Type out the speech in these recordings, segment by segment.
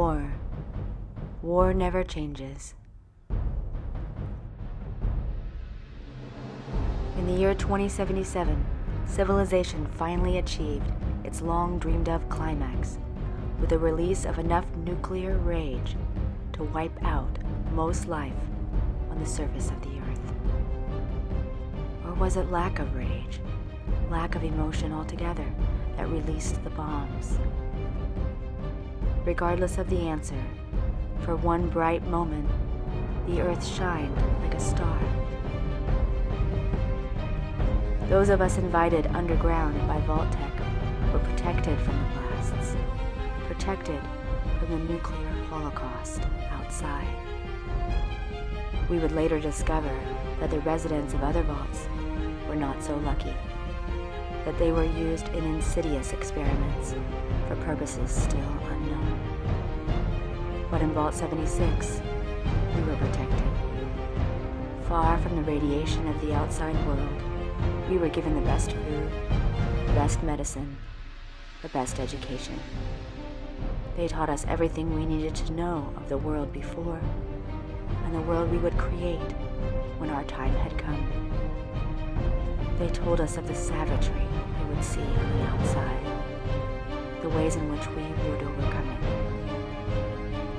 War. War never changes. In the year 2077, civilization finally achieved its long dreamed of climax with the release of enough nuclear rage to wipe out most life on the surface of the Earth. Or was it lack of rage, lack of emotion altogether, that released the bombs? Regardless of the answer, for one bright moment, the Earth shined like a star. Those of us invited underground by Vault-Tec were protected from the blasts, protected from the nuclear holocaust outside. We would later discover that the residents of other vaults were not so lucky, that they were used in insidious experiments for purposes still unknown. But in Vault 76, we were protected. Far from the radiation of the outside world, we were given the best food, the best medicine, the best education. They taught us everything we needed to know of the world before, and the world we would create when our time had come. They told us of the savagery we would see on the outside, the ways in which we would overcome it.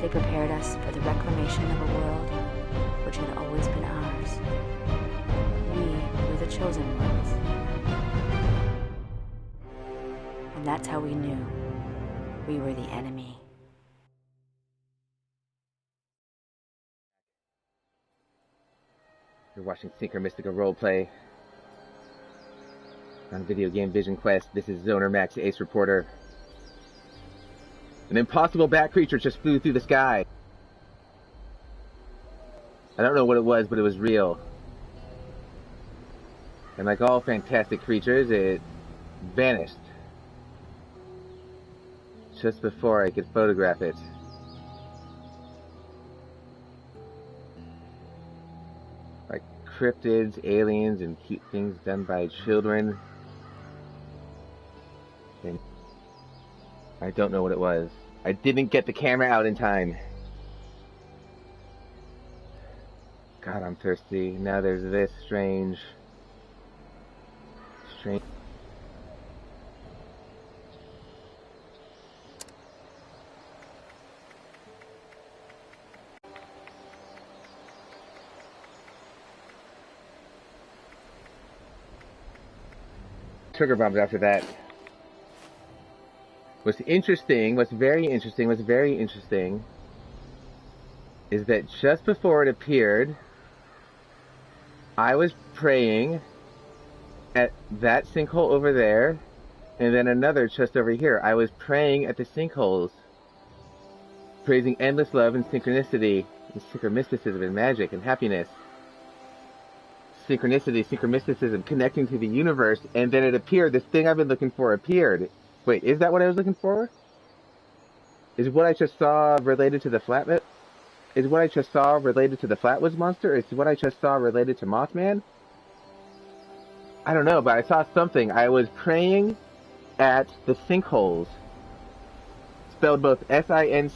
They prepared us for the reclamation of a world which had always been ours. We were the chosen ones. And that's how we knew we were the enemy. You're watching Sync or Mystica Roleplay on Video Game Vision Quest. This is Zoner Max Ace Reporter. An impossible bat creature just flew through the sky. I don't know what it was, but it was real. And like all fantastic creatures, it vanished just before I could photograph it. Like cryptids, aliens, and cute things done by children. And I don't know what it was. I didn't get the camera out in time. God, I'm thirsty. Now there's this strange... trigger bombs after that. What's very interesting is that just before it appeared, I was praying at that sinkhole over there, and then another just over here. I was praying at the sinkholes, praising endless love and synchronicity, and synchromysticism and magic and happiness. Synchronicity, synchromysticism, connecting to the universe, and then it appeared. This thing I've been looking for appeared. Wait, is that what I was looking for? Is what I just saw related to the Flatwoods? Is what I just saw related to the Flatwoods monster? Is what I just saw related to Mothman? I don't know, but I saw something. I was praying at the sinkholes, spelled both S-I-N-C-H-O-L-E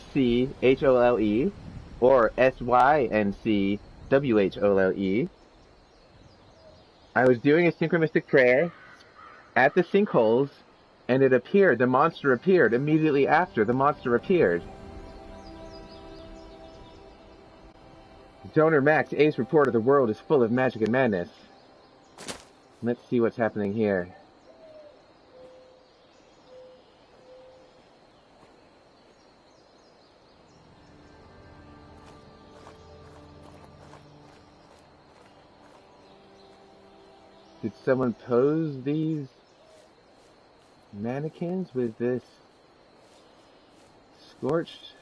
or S-Y-N-C-W-H-O-L-E. I was doing a synchromistic prayer at the sinkholes, and it appeared. The monster appeared immediately after. The monster appeared. Zoner Max, Ace Reporter, the world is full of magic and madness. Let's see what's happening here. Did someone pose these mannequins with this scorched?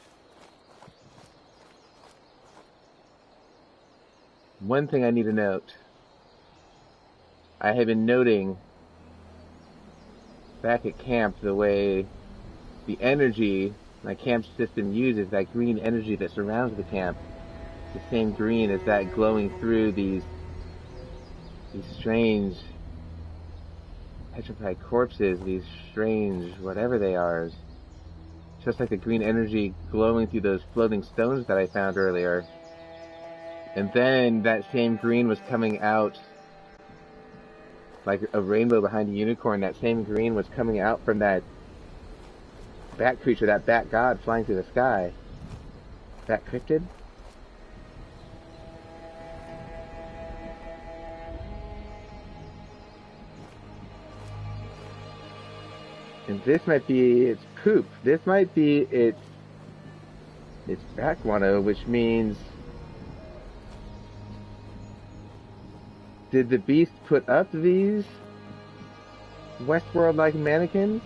One thing I need to note. I have been noting back at camp the way the energy my camp system uses, that green energy that surrounds the camp, the same green as that glowing through these strange petrified corpses, these strange whatever they are, just like the green energy glowing through those floating stones that I found earlier. And then that same green was coming out like a rainbow behind a unicorn. That same green was coming out from that bat creature, that bat god flying through the sky. Bat cryptid? And this might be its poop. This might be its back guano, which means, did the beast put up these Westworld-like mannequins?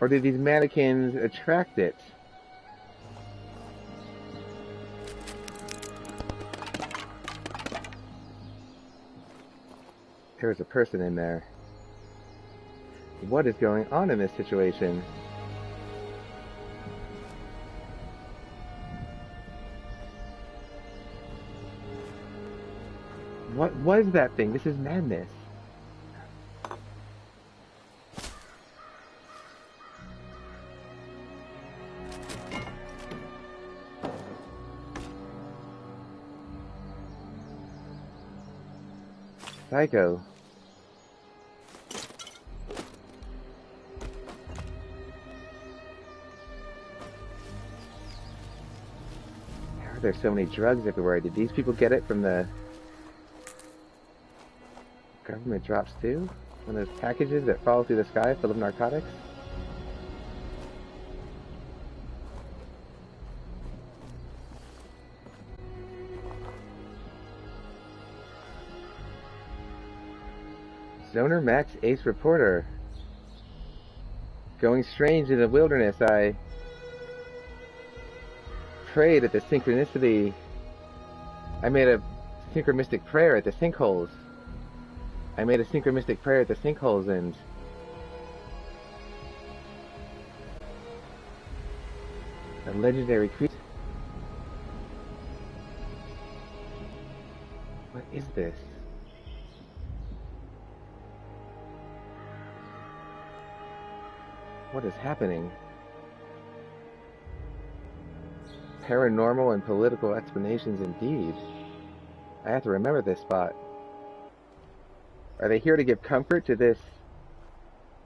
Or did these mannequins attract it? There was a person in there. What is going on in this situation? What was that thing? This is madness. Psycho. There's so many drugs everywhere. Did these people get it from the government drops too? One of those packages that fall through the sky full of narcotics? Zoner Max Ace Reporter. Going strange in the wilderness, I prayed at the synchronicity. I made a synchromistic prayer at the sinkholes. I made a synchromistic prayer at the sinkholes, and a legendary creature. What is this? What is happening? Paranormal and political explanations indeed. I have to remember this spot. Are they here to give comfort to this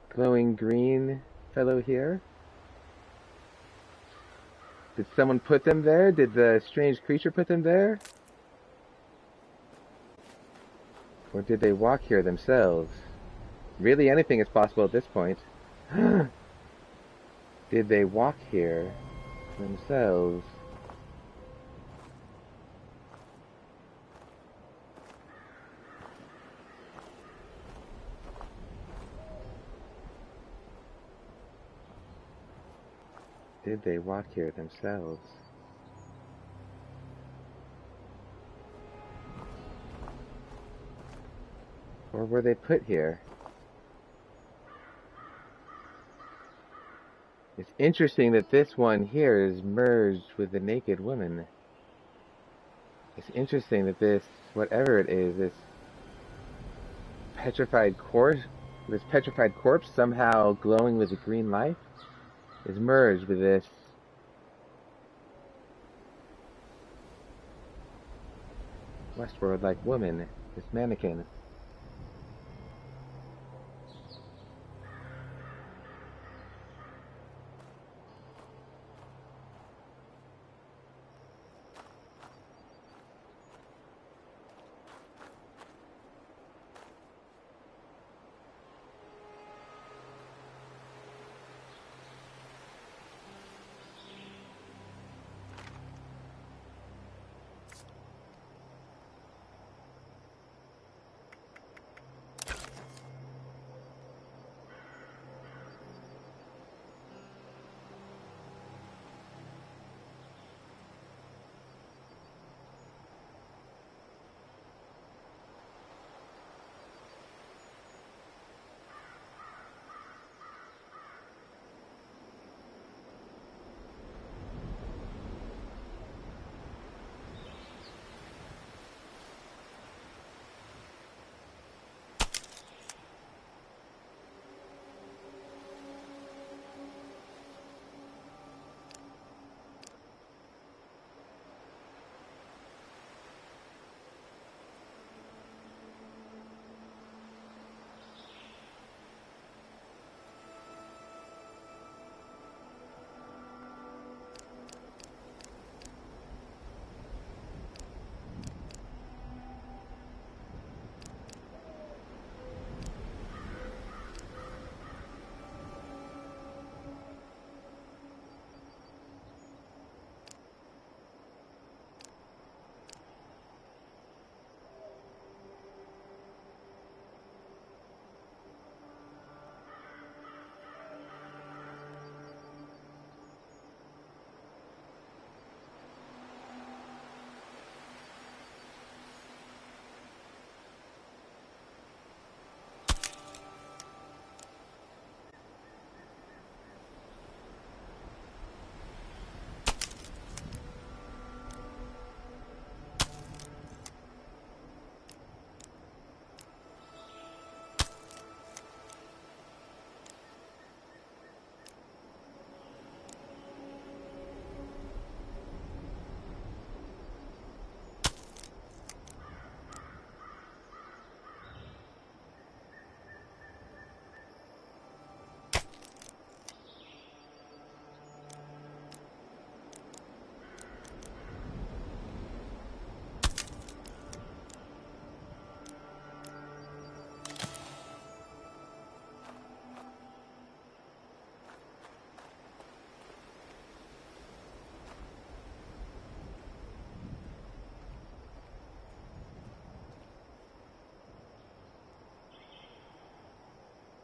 glowing green fellow here? Did someone put them there? Did the strange creature put them there? Or did they walk here themselves? Really, anything is possible at this point. Did they walk here themselves? Did they walk here themselves? Or were they put here? It's interesting that this one here is merged with the naked woman. It's interesting that this, whatever it is, this petrified corpse somehow glowing with a green life, is merged with this Westworld-like woman, this mannequin.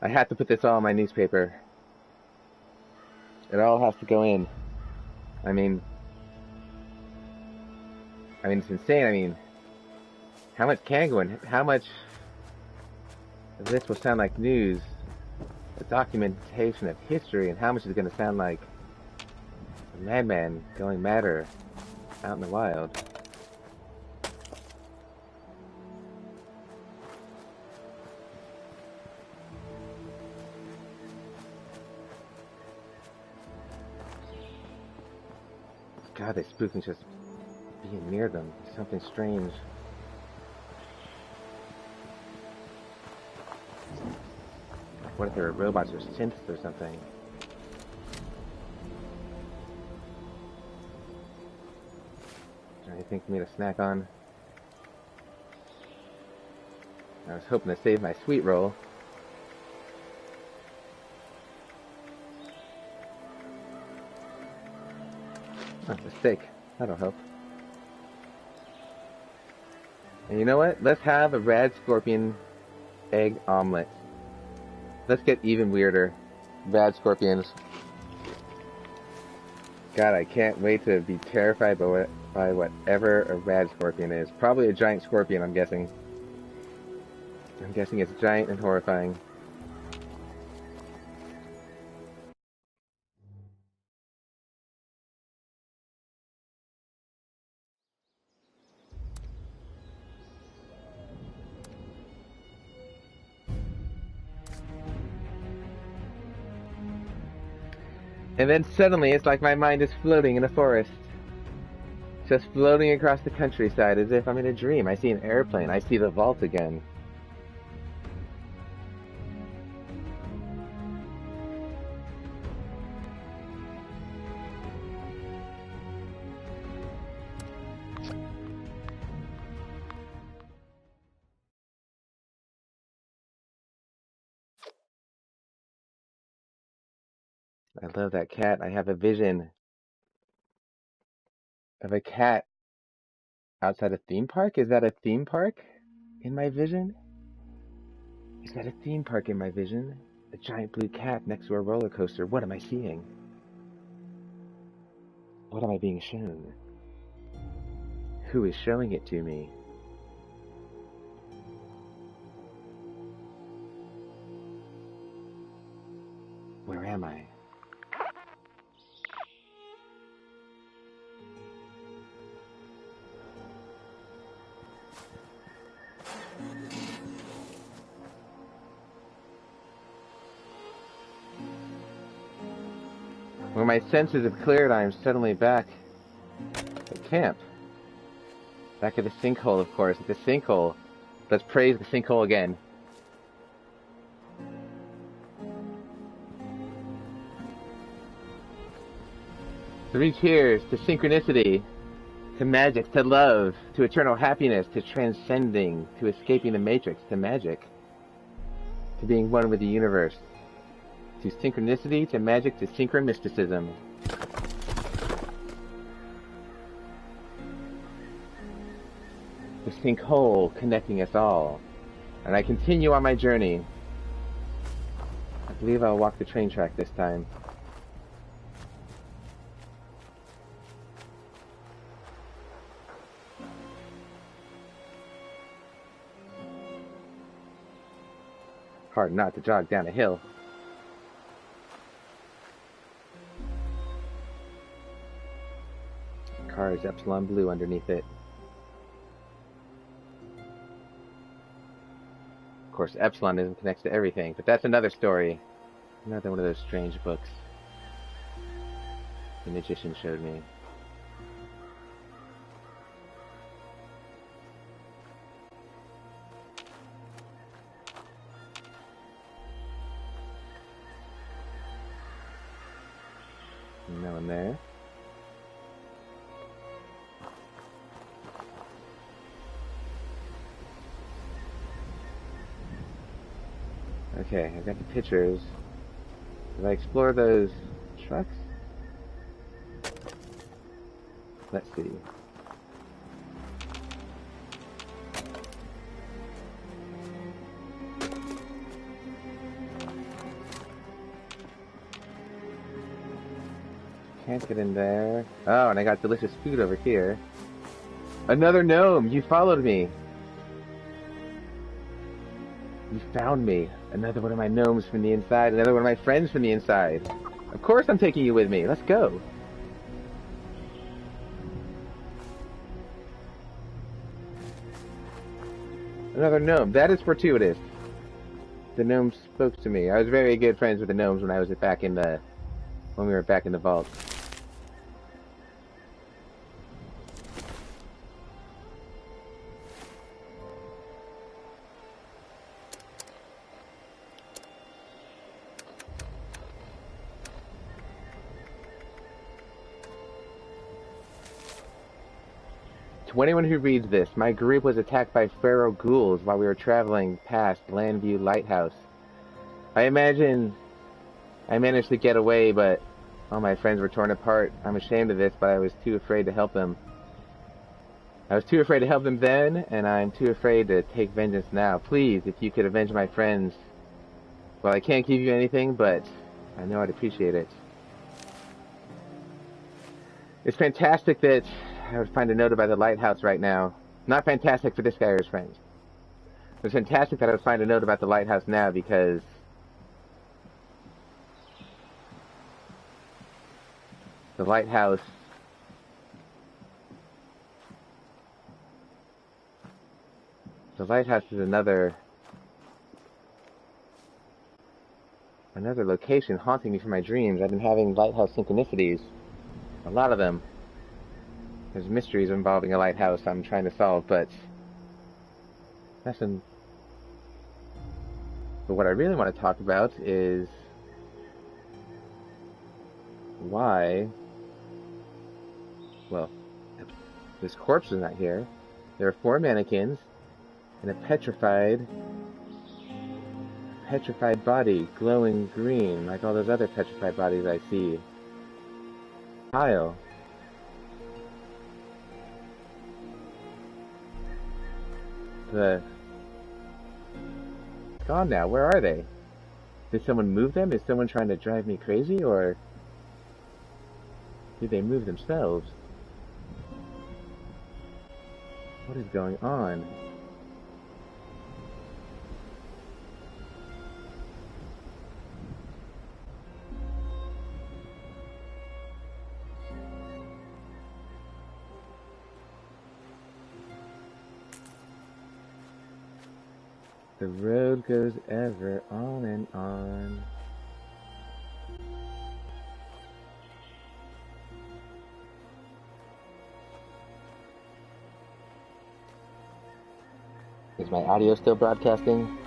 I have to put this all in my newspaper. It all has to go in. I mean, it's insane. I mean, how much can go in? How much of this will sound like news, a documentation of history, and how much is going to sound like a madman going madder out in the wild? God, they spook me just being near them. Something strange. What if they were robots or synths or something? Is there anything for me to snack on? I was hoping to save my sweet roll. Oh, it's a steak. That'll help. And you know what? Let's have a rad scorpion egg omelet. Let's get even weirder. Rad scorpions. God, I can't wait to be terrified by whatever a rad scorpion is. Probably a giant scorpion, I'm guessing. I'm guessing it's giant and horrifying. And then suddenly, it's like my mind is floating in a forest. Just floating across the countryside as if I'm in a dream. I see an airplane. I see the vault again. I love that cat. I have a vision of a cat outside a theme park. Is that a theme park in my vision? Is that a theme park in my vision? A giant blue cat next to a roller coaster. What am I seeing? What am I being shown? Who is showing it to me? Where am I? When my senses have cleared, I am suddenly back at camp. Back at the sinkhole, of course. At the sinkhole. Let's praise the sinkhole again. Three cheers to synchronicity, to magic, to love, to eternal happiness, to transcending, to escaping the matrix, to magic, to being one with the universe, to synchronicity, to magic, to synchromysticism. The sinkhole connecting us all. And I continue on my journey. I believe I'll walk the train track this time. Hard not to jog down a hill. The car is Epsilon blue underneath it. Of course, Epsilon isn't connected to everything, but that's another story. Another one of those strange books the magician showed me. No one there. Okay, I've got the pictures. Did I explore those trucks? Let's see. Can't get in there. Oh, and I got delicious food over here. Another gnome! You followed me! You found me. Another one of my gnomes from the inside. Another one of my friends from the inside. Of course I'm taking you with me. Let's go. Another gnome. That is fortuitous. The gnome spoke to me. I was very good friends with the gnomes when I was back in the... when we were back in the vault. To anyone who reads this, my group was attacked by feral ghouls while we were traveling past Landview Lighthouse. I imagine I managed to get away, but all my friends were torn apart. I'm ashamed of this, but I was too afraid to help them. I was too afraid to help them then, and I'm too afraid to take vengeance now. Please, if you could avenge my friends. Well, I can't give you anything, but I know I'd appreciate it. It's fantastic that I would find a note about the lighthouse right now. Not fantastic for this guy or his friends. It's fantastic that I would find a note about the lighthouse now because the lighthouse is another location haunting me from my dreams. I've been having lighthouse synchronicities. A lot of them. There's mysteries involving a lighthouse I'm trying to solve, but nothing. But what I really want to talk about is why, well, this corpse is not here. There are 4 mannequins and a petrified body, glowing green, like all those other petrified bodies I see. Kyle. It's gone now. Where are they? Did someone move them? Is someone trying to drive me crazy, or did they move themselves? What is going on? The road goes ever on and on. Is my audio still broadcasting?